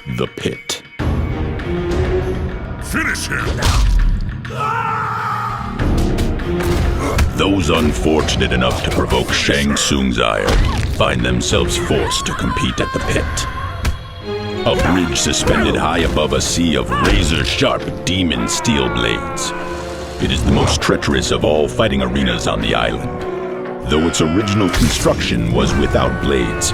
the pit. Finish him! Those unfortunate enough to provoke Shang Tsung's ire find themselves forced to compete at the pit. A bridge suspended high above a sea of razor-sharp demon steel blades. It is the most treacherous of all fighting arenas on the island. Though its original construction was without blades,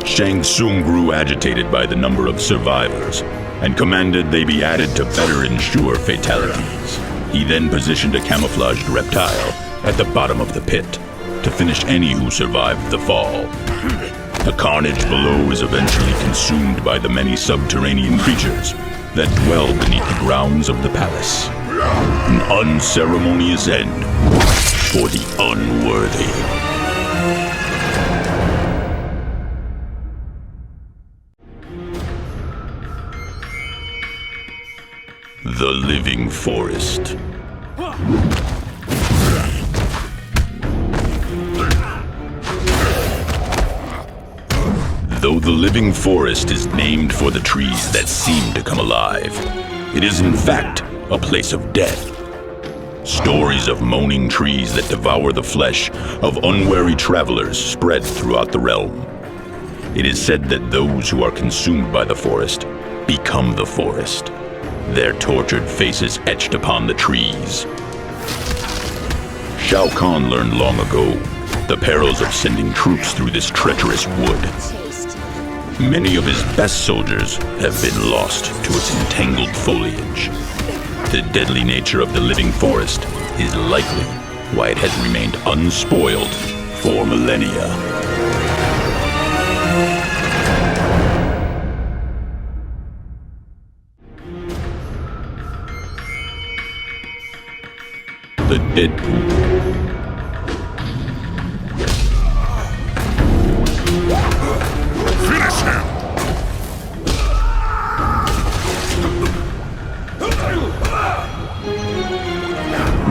Shang Tsung grew agitated by the number of survivors and commanded they be added to better ensure fatalities. He then positioned a camouflaged reptile at the bottom of the pit to finish any who survived the fall. The carnage below is eventually consumed by the many subterranean creatures that dwell beneath the grounds of the palace. An unceremonious end for the unworthy. The Living Forest. Though the Living Forest is named for the trees that seem to come alive, it is in fact a place of death. Stories of moaning trees that devour the flesh of unwary travelers spread throughout the realm. It is said that those who are consumed by the forest become the forest, their tortured faces etched upon the trees. Shao Kahn learned long ago the perils of sending troops through this treacherous wood. Many of his best soldiers have been lost to its entangled foliage. The deadly nature of the living forest is likely why it has remained unspoiled for millennia. The Deadpool. Finish him!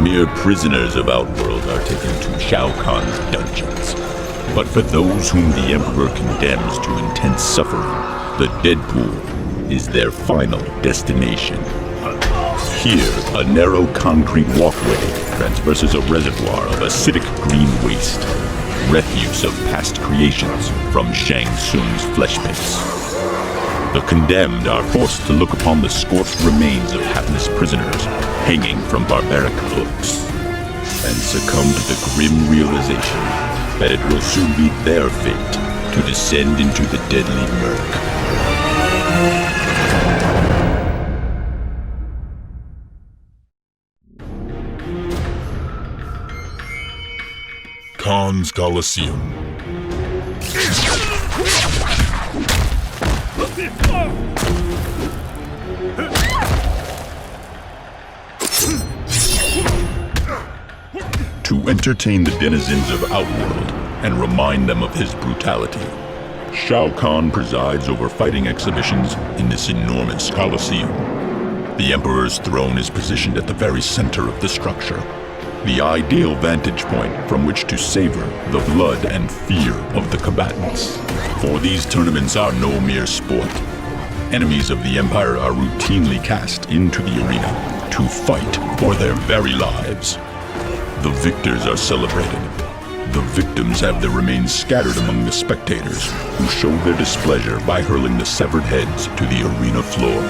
Mere prisoners of Outworld are taken to Shao Kahn's dungeons. But for those whom the Emperor condemns to intense suffering, the Deadpool is their final destination. Here, a narrow concrete walkway transverses a reservoir of acidic green waste, refuse of past creations from Shang Tsung's flesh pits. The condemned are forced to look upon the scorched remains of hapless prisoners hanging from barbaric hooks, and succumb to the grim realization that it will soon be their fate to descend into the deadly murk. Khan's Coliseum. To entertain the denizens of Outworld and remind them of his brutality, Shao Kahn presides over fighting exhibitions in this enormous coliseum. The Emperor's throne is positioned at the very center of the structure, the ideal vantage point from which to savor the blood and fear of the combatants. For these tournaments are no mere sport. Enemies of the Empire are routinely cast into the arena to fight for their very lives. The victors are celebrated. The victims have their remains scattered among the spectators, who show their displeasure by hurling the severed heads to the arena floor.